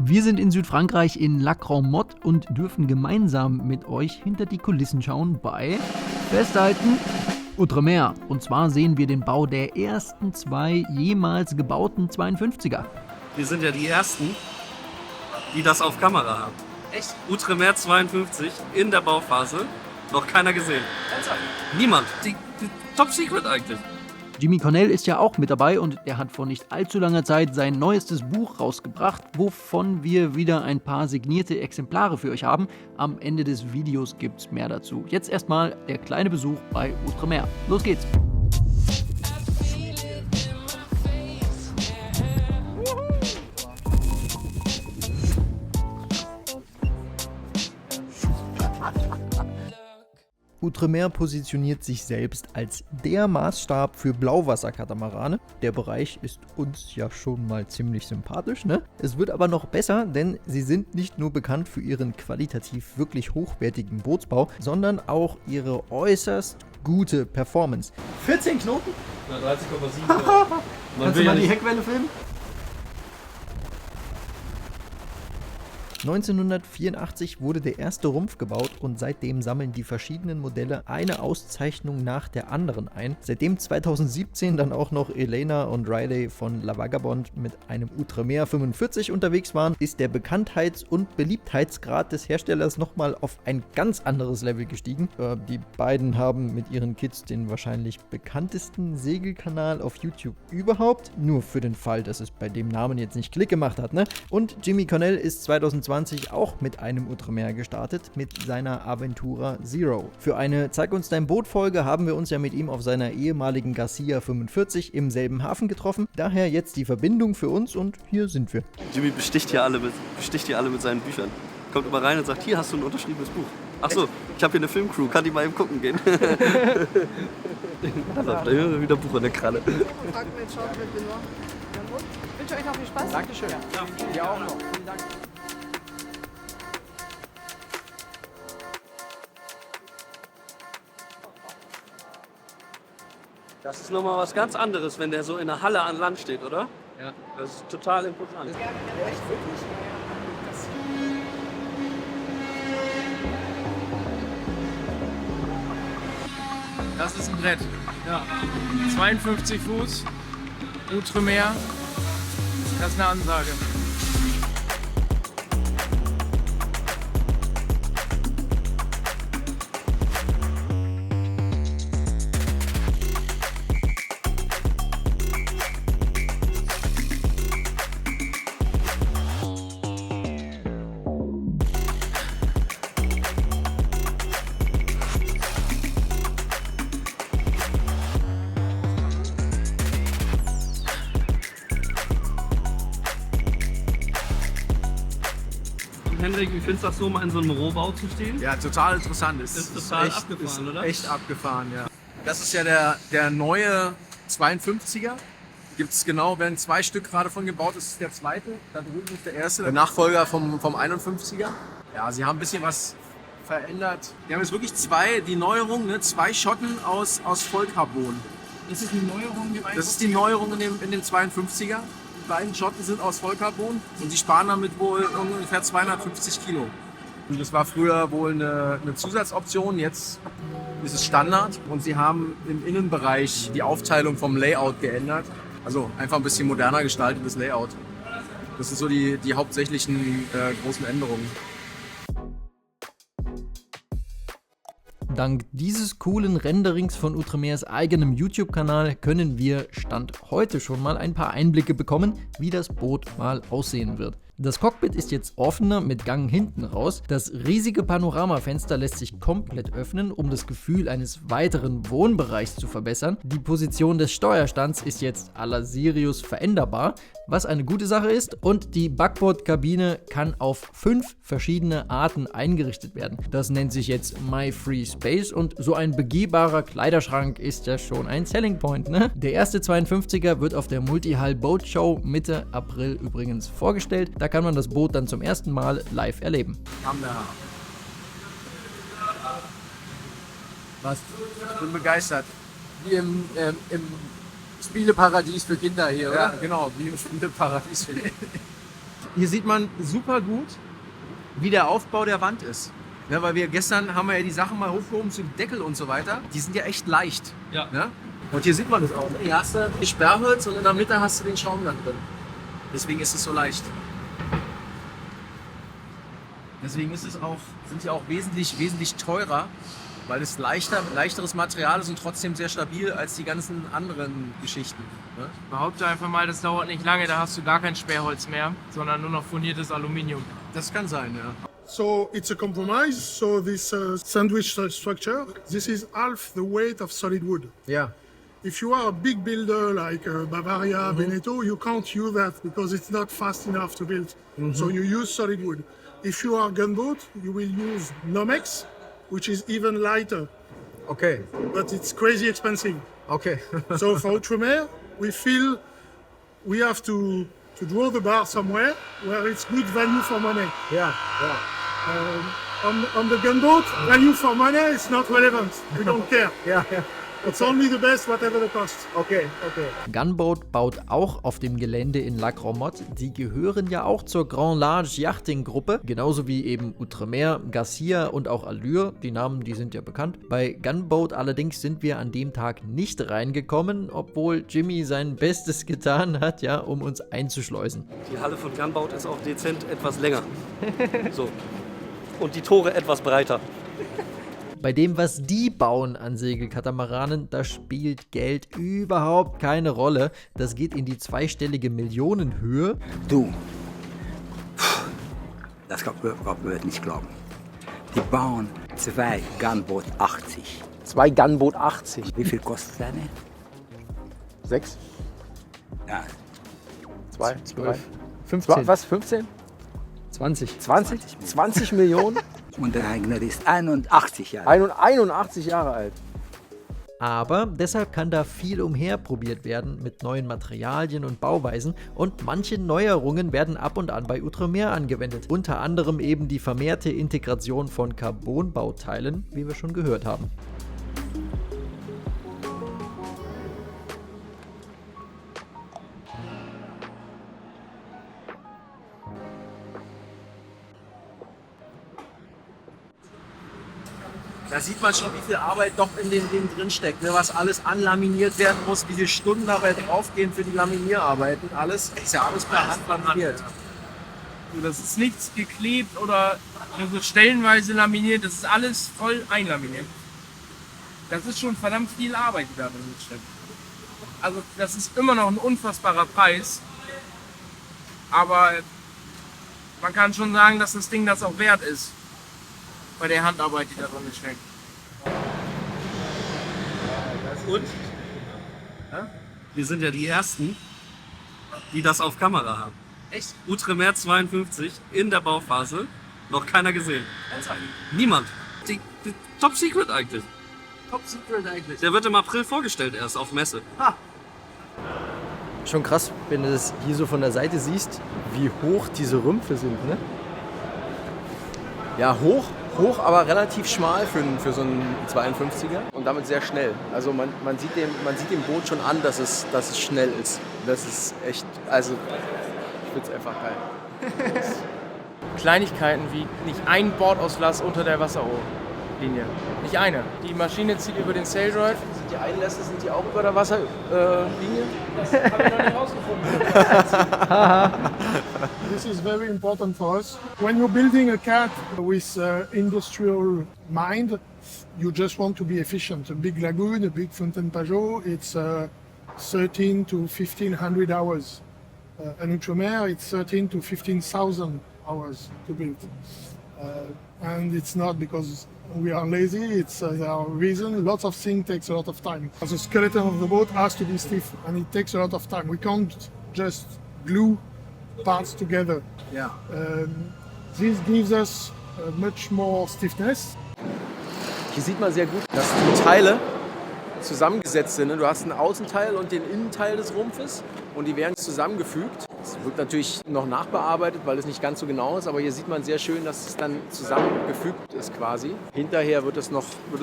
Wir sind in Südfrankreich in La Grand-Motte und dürfen gemeinsam mit euch hinter die Kulissen schauen bei Festhalten Outremer. Und zwar sehen wir den Bau der ersten 2 jemals gebauten 52er. Wir sind ja die Ersten, die das auf Kamera haben. Echt? Outremer 52 in der Bauphase. Noch keiner gesehen. Ernsthaft? Niemand. Die Top Secret eigentlich. Jimmy Cornell ist ja auch mit dabei und er hat vor nicht allzu langer Zeit sein neuestes Buch rausgebracht, wovon wir wieder ein paar signierte Exemplare für euch haben. Am Ende des Videos gibt's mehr dazu. Jetzt erstmal der kleine Besuch bei Outremer. Los geht's! Outremer positioniert sich selbst als der Maßstab für Blauwasserkatamarane. Der Bereich ist uns ja schon mal ziemlich sympathisch, ne? Es wird aber noch besser, denn sie sind nicht nur bekannt für ihren qualitativ wirklich hochwertigen Bootsbau, sondern auch ihre äußerst gute Performance. 14 Knoten? Na, 13,7. Kannst du mal die Heckwelle filmen? 1984 wurde der erste Rumpf gebaut und seitdem sammeln die verschiedenen Modelle eine Auszeichnung nach der anderen ein. Seitdem 2017 dann auch noch Elena und Riley von La Vagabond mit einem Outremer 45 unterwegs waren, ist der Bekanntheits- und Beliebtheitsgrad des Herstellers nochmal auf ein ganz anderes Level gestiegen. Die beiden haben mit ihren Kids den wahrscheinlich bekanntesten Segelkanal auf YouTube überhaupt. Nur für den Fall, dass es bei dem Namen jetzt nicht Klick gemacht hat, ne? Und Jimmy Cornell ist 2020 auch mit einem Outremer gestartet, mit seiner Aventura Zero. Für eine Zeig uns dein Boot-Folge haben wir uns ja mit ihm auf seiner ehemaligen Garcia 45 im selben Hafen getroffen. Daher jetzt die Verbindung für uns und hier sind wir. Jimmy besticht hier alle mit seinen Büchern. Kommt immer rein und sagt, hier hast du ein unterschriebenes Buch. Achso, ich habe hier eine Filmcrew, kann die mal eben gucken gehen? Da wieder Buch in der Kralle. Ich wünsche euch noch viel Spaß. Dankeschön. Ja, dir auch noch. Vielen Dank. Das ist nochmal was ganz anderes, wenn der so in der Halle an Land steht, oder? Ja. Das ist total imposant. Echt wirklich? Das ist ein Brett. Ja. 52 Fuß, Outremer. Das ist eine Ansage. Hendrik, wie findest du das so, mal in so einem Rohbau zu stehen? Ja, total interessant. Es ist total abgefahren, oder? Echt abgefahren, ja. Das ist ja der neue 52er. Gibt es werden 2 Stück gerade von gebaut. Das ist der zweite, da drüben ist der erste, der Nachfolger vom 51er. Ja, sie haben ein bisschen was verändert. Die haben jetzt wirklich die Neuerung, ne? 2 Schotten aus Vollcarbon. Ist es eine Neuerung? Das ist die Neuerung in den 52er. Die beiden Schotten sind aus Vollcarbon und die sparen damit wohl ungefähr 250 Kilo. Und das war früher wohl eine Zusatzoption, jetzt ist es Standard und sie haben im Innenbereich die Aufteilung vom Layout geändert. Also einfach ein bisschen moderner gestaltetes Layout. Das sind so die hauptsächlichen großen Änderungen. Dank dieses coolen Renderings von Outremers eigenem YouTube-Kanal können wir Stand heute schon mal ein paar Einblicke bekommen, wie das Boot mal aussehen wird. Das Cockpit ist jetzt offener mit Gang hinten raus. Das riesige Panoramafenster lässt sich komplett öffnen, um das Gefühl eines weiteren Wohnbereichs zu verbessern. Die Position des Steuerstands ist jetzt à la Sirius veränderbar, was eine gute Sache ist, und die Backbordkabine kann auf 5 verschiedene Arten eingerichtet werden. Das nennt sich jetzt My Free Space und so ein begehbarer Kleiderschrank ist ja schon ein Selling Point, ne? Der erste 52er wird auf der Multi-Hull Boat Show Mitte April übrigens vorgestellt. Da kann man das Boot dann zum ersten Mal live erleben. Was? Ich bin begeistert. Wie im Spieleparadies für Kinder hier, oder? Ja, genau, wie im Spieleparadies für Kinder. hier sieht man super gut, wie der Aufbau der Wand ist. Ja, weil gestern haben wir ja die Sachen mal hochgehoben zum Deckel und so weiter. Die sind ja echt leicht. Ja. Ne? Und hier sieht man das auch. Hier hast du die Sperrholz und in der Mitte hast du den Schaum dann drin. Deswegen ist es so leicht. Deswegen sind die auch wesentlich teurer, weil es leichteres Material ist und trotzdem sehr stabil als die ganzen anderen Geschichten. Ne? Behaupte einfach mal, das dauert nicht lange, da hast du gar kein Sperrholz mehr, sondern nur noch fundiertes Aluminium. Das kann sein, ja. So it's a compromise. So this sandwich structure, this is half the weight of solid wood. Ja. If you are a big builder like Bavaria, Veneto, you can't use that because it's not fast enough to build. So you use solid wood. If you are gunboat, you will use Nomex, which is even lighter, Okay. but it's crazy expensive. Okay. So for Outremer, we feel we have to draw the bar somewhere where it's good value for money. ja. On the gunboat, value for money is not relevant. We don't care. Ja. It's only the best, whatever the cost. Okay. Gunboat baut auch auf dem Gelände in La Cromotte. Die gehören ja auch zur Grand Large Yachting Gruppe, genauso wie eben Outremer, Garcia und auch Allure. Die Namen, die sind ja bekannt. Bei Gunboat allerdings sind wir an dem Tag nicht reingekommen, obwohl Jimmy sein Bestes getan hat, ja, um uns einzuschleusen. Die Halle von Gunboat ist auch dezent etwas länger. So. Und die Tore etwas breiter. Bei dem, was die bauen an Segelkatamaranen, da spielt Geld überhaupt keine Rolle. Das geht in die zweistellige Millionenhöhe. Du, das kann man nicht glauben. Die bauen 2 Gunboat 80. 2 Gunboat 80. Wie viel kostet eine? 6? Ja, 2? 12. 15. Was? 15? 20. 20? 20 Millionen? und der Eigner ist 81 Jahre. 81 Jahre alt. Aber deshalb kann da viel umherprobiert werden mit neuen Materialien und Bauweisen und manche Neuerungen werden ab und an bei Outremer angewendet. Unter anderem eben die vermehrte Integration von Carbonbauteilen, wie wir schon gehört haben. Da sieht man schon, wie viel Arbeit doch in dem Ding drin steckt, ne? Was alles anlaminiert werden muss, wie viele Stunden dabei draufgehen für die Laminierarbeiten. Alles ist ja alles per Hand laminiert. Das ist nichts geklebt oder also stellenweise laminiert, das ist alles voll einlaminiert. Das ist schon verdammt viel Arbeit, die da drin steckt. Also das ist immer noch ein unfassbarer Preis, aber man kann schon sagen, dass das Ding das auch wert ist. Bei der Handarbeit, die da drin steckt. Und wir sind ja die Ersten, die das auf Kamera haben. Echt? Outremer 52 in der Bauphase, noch keiner gesehen. Niemand. Die Top Secret eigentlich. Top Secret eigentlich. Der wird im April vorgestellt erst auf Messe. Schon krass, wenn du das hier so von der Seite siehst, wie hoch diese Rümpfe sind, ne? Ja, hoch, aber relativ schmal für so einen 52er und damit sehr schnell. Also man sieht dem Boot schon an, dass es schnell ist. Das ist echt, also ich finde es einfach geil. Kleinigkeiten wie nicht ein Bordauslass unter der Wasserlinie. Nicht eine. Die Maschine zieht über den Saildroid. Die Einlässe sind die auch über der Wasserlinie? Das habe ich noch nicht rausgefunden. This is very important for us. When you're building a cat with industrial mind, you just want to be efficient. A big lagoon, a big Fontaine Pajot, it's 13 to 1500 hours. An Outremer, it's 13 to 15,000 hours to build. And it's not because we are lazy, it's there are reasons. Lots of things takes a lot of time. The skeleton of the boat has to be stiff and it takes a lot of time. We can't just glue parts together. Ja. This gives us much more stiffness. Hier sieht man sehr gut, dass die Teile zusammengesetzt sind. Du hast einen Außenteil und den Innenteil des Rumpfes und die werden zusammengefügt. Es wird natürlich noch nachbearbeitet, weil es nicht ganz so genau ist, aber hier sieht man sehr schön, dass es dann zusammengefügt ist quasi. Hinterher wird es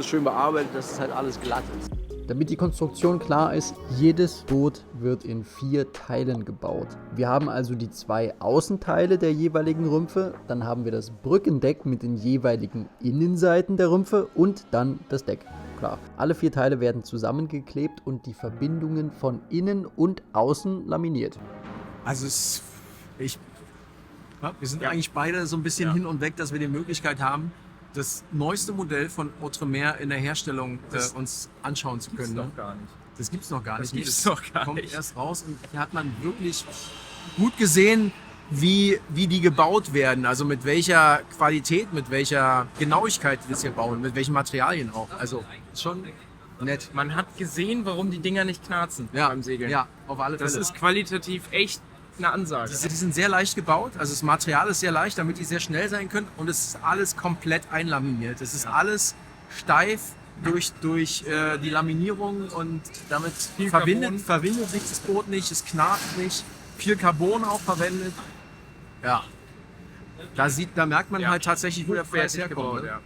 schön bearbeitet, dass es halt alles glatt ist. Damit die Konstruktion klar ist, jedes Boot wird in 4 Teilen gebaut. Wir haben also die 2 Außenteile der jeweiligen Rümpfe, dann haben wir das Brückendeck mit den jeweiligen Innenseiten der Rümpfe und dann das Deck. Klar, alle 4 Teile werden zusammengeklebt und die Verbindungen von innen und außen laminiert. Also wir sind eigentlich beide so ein bisschen hin und weg, dass wir die Möglichkeit haben, das neueste Modell von Outremer in der Herstellung uns anschauen zu können. Das gibt's noch gar nicht. Kommt erst raus und hier hat man wirklich gut gesehen, wie die gebaut werden. Also mit welcher Qualität, mit welcher Genauigkeit die das hier bauen, mit welchen Materialien auch. Also schon nett. Man hat gesehen, warum die Dinger nicht knarzen beim Segeln. Ja, auf alle Fälle. Das ist qualitativ echt eine Ansage. Die sind sehr leicht gebaut, also das Material ist sehr leicht, damit die sehr schnell sein können und es ist alles komplett einlaminiert. Es ist alles steif durch die Laminierung und damit verbindet sich das Boot nicht, es knarrt nicht, viel Carbon auch verwendet. Ja, da merkt man halt tatsächlich, wo der Preis herkommt. Ne?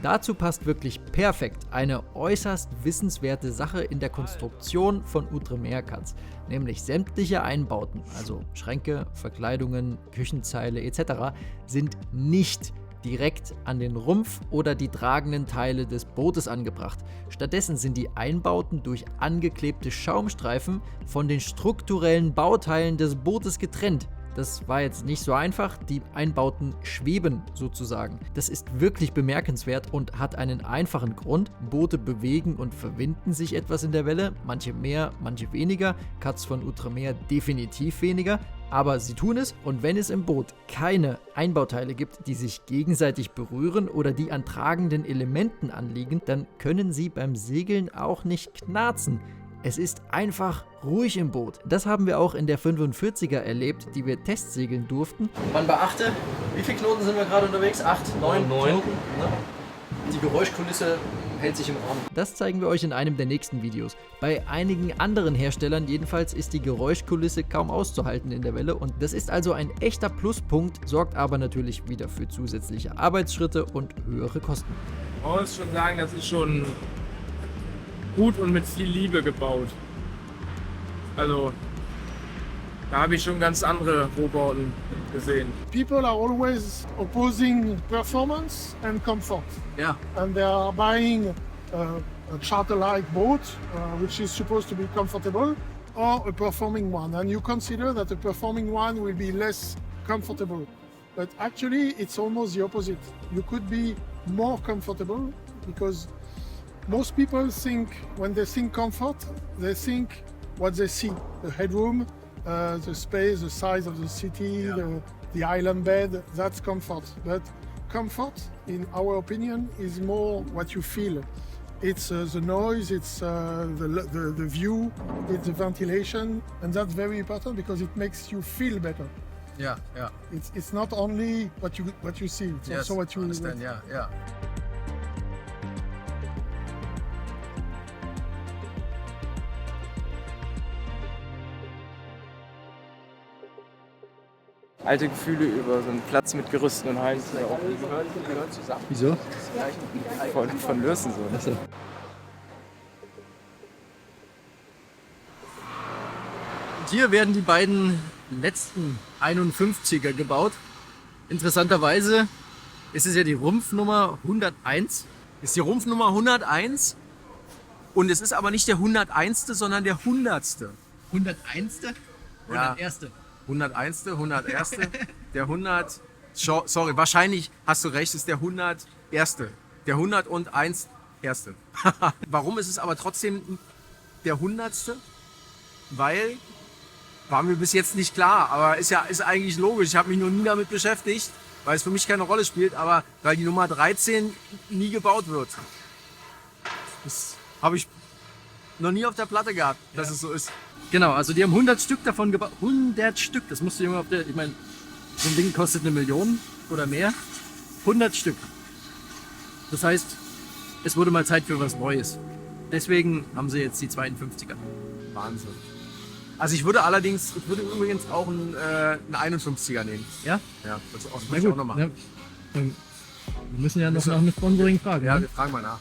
Dazu passt wirklich perfekt eine äußerst wissenswerte Sache in der Konstruktion von Outremer Cuts, nämlich sämtliche Einbauten, also Schränke, Verkleidungen, Küchenzeile etc., sind nicht direkt an den Rumpf oder die tragenden Teile des Bootes angebracht. Stattdessen sind die Einbauten durch angeklebte Schaumstreifen von den strukturellen Bauteilen des Bootes getrennt. Das war jetzt nicht so einfach, die Einbauten schweben sozusagen. Das ist wirklich bemerkenswert und hat einen einfachen Grund. Boote bewegen und verwinden sich etwas in der Welle, manche mehr, manche weniger, Cuts von Outremer definitiv weniger, aber sie tun es und wenn es im Boot keine Einbauteile gibt, die sich gegenseitig berühren oder die an tragenden Elementen anliegen, dann können sie beim Segeln auch nicht knarzen. Es ist einfach ruhig im Boot. Das haben wir auch in der 45er erlebt, die wir testsegeln durften. Man beachte, wie viele Knoten sind wir gerade unterwegs? 8, 9 Knoten. Ne? Die Geräuschkulisse hält sich im Rahmen. Das zeigen wir euch in einem der nächsten Videos. Bei einigen anderen Herstellern jedenfalls ist die Geräuschkulisse kaum auszuhalten in der Welle und das ist also ein echter Pluspunkt, sorgt aber natürlich wieder für zusätzliche Arbeitsschritte und höhere Kosten. Man muss schon sagen, das ist schon gut und mit viel Liebe gebaut. Also, da habe ich schon ganz andere Rohbauten gesehen. People are always opposing performance and comfort. Ja. And they are buying a charter-like boat, which is supposed to be comfortable, or a performing one. And you consider that a performing one will be less comfortable. But actually, it's almost the opposite. You could be more comfortable because most people think, when they think comfort, they think what they see, the headroom, the space, the size of the city, the island bed, that's comfort. But comfort, in our opinion, is more what you feel. It's the noise, it's the view, it's the ventilation, and that's very important because it makes you feel better. Ja. It's not only what you see, it's also what you understand. Ja. Alte Gefühle über so einen Platz mit Gerüsten und Heizen. Die gehören zusammen. Wieso? Von Lürsen so. Achso. Hier werden die beiden letzten 51er gebaut. Interessanterweise ist es ja die Rumpfnummer 101. Ist die Rumpfnummer 101 und es ist aber nicht der 101., sondern der 100. 101. Ja. 101., 101. Der 100. Sorry, wahrscheinlich hast du recht, ist der 101. Der 101. Erste. Warum ist es aber trotzdem der 100.? Weil, war mir bis jetzt nicht klar, aber ist eigentlich logisch. Ich habe mich noch nie damit beschäftigt, weil es für mich keine Rolle spielt, aber weil die Nummer 13 nie gebaut wird. Das habe ich noch nie auf der Platte gehabt, dass es so ist. Genau, also die haben 100 Stück davon gebaut. 100 Stück, das musst du immer auf der, ich meine, so ein Ding kostet 1 Million oder mehr. 100 Stück. Das heißt, es wurde mal Zeit für was Neues. Deswegen haben sie jetzt die 52er. Wahnsinn. Also ich würde übrigens auch einen 51er nehmen. Ja? Ja, das würde ich auch noch machen. Ja. Wir müssen ja noch nach einem Sponsoring fragen. Ja, ne? wir fragen mal nach.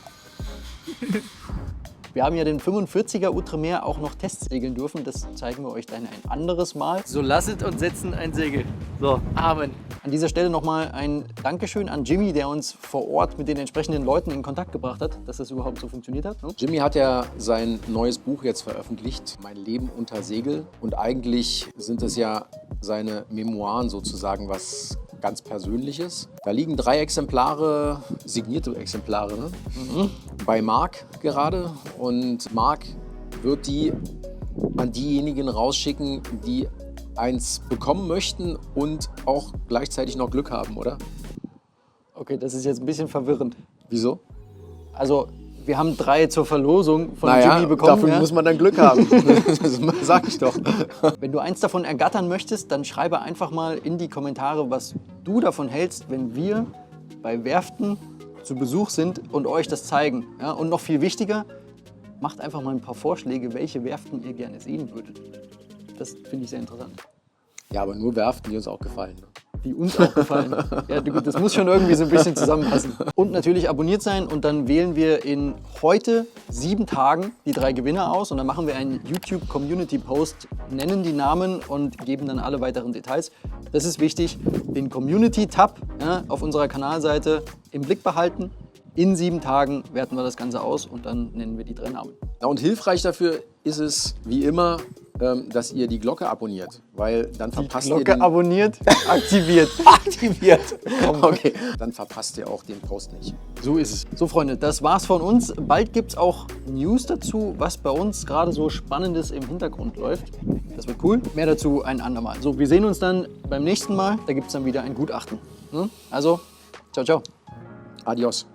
Wir haben ja den 45er Outremer auch noch testsegeln dürfen. Das zeigen wir euch dann ein anderes Mal. So lasset und setzen ein Segel. So, Amen. An dieser Stelle nochmal ein Dankeschön an Jimmy, der uns vor Ort mit den entsprechenden Leuten in Kontakt gebracht hat, dass das überhaupt so funktioniert hat. Ne? Jimmy hat ja sein neues Buch jetzt veröffentlicht, Mein Leben unter Segel. Und eigentlich sind es ja seine Memoiren sozusagen, was ganz Persönliches. Da liegen 3 Exemplare, signierte Exemplare, ne? Bei Marc gerade. Und Marc wird die an diejenigen rausschicken, die eins bekommen möchten und auch gleichzeitig noch Glück haben, oder? Okay, das ist jetzt ein bisschen verwirrend. Wieso? Also, wir haben 3 zur Verlosung von Jimmy bekommen. Dafür muss man dann Glück haben. Das sag ich doch. Wenn du eins davon ergattern möchtest, dann schreibe einfach mal in die Kommentare, was du davon hältst, wenn wir bei Werften zu Besuch sind und euch das zeigen. Ja, und noch viel wichtiger, macht einfach mal ein paar Vorschläge, welche Werften ihr gerne sehen würdet. Das finde ich sehr interessant. Ja, aber nur Werften, die uns auch gefallen. Ne? Die uns auch gefallen. Ja, das muss schon irgendwie so ein bisschen zusammenpassen. Und natürlich abonniert sein und dann wählen wir in heute 7 Tagen die 3 Gewinner aus und dann machen wir einen YouTube-Community-Post, nennen die Namen und geben dann alle weiteren Details. Das ist wichtig, den Community-Tab auf unserer Kanalseite im Blick behalten. In 7 Tagen werten wir das Ganze aus und dann nennen wir die 3 Namen. Ja, und hilfreich dafür ist es, wie immer, dass ihr die Glocke abonniert, weil dann verpasst ihr den... abonniert, aktiviert. aktiviert. Okay, dann verpasst ihr auch den Post nicht. So ist es. So Freunde, das war's von uns. Bald gibt's auch News dazu, was bei uns gerade so Spannendes im Hintergrund läuft. Das wird cool. Mehr dazu ein andermal. So, wir sehen uns dann beim nächsten Mal. Da gibt's dann wieder ein Gutachten. Also, ciao, ciao. Adios.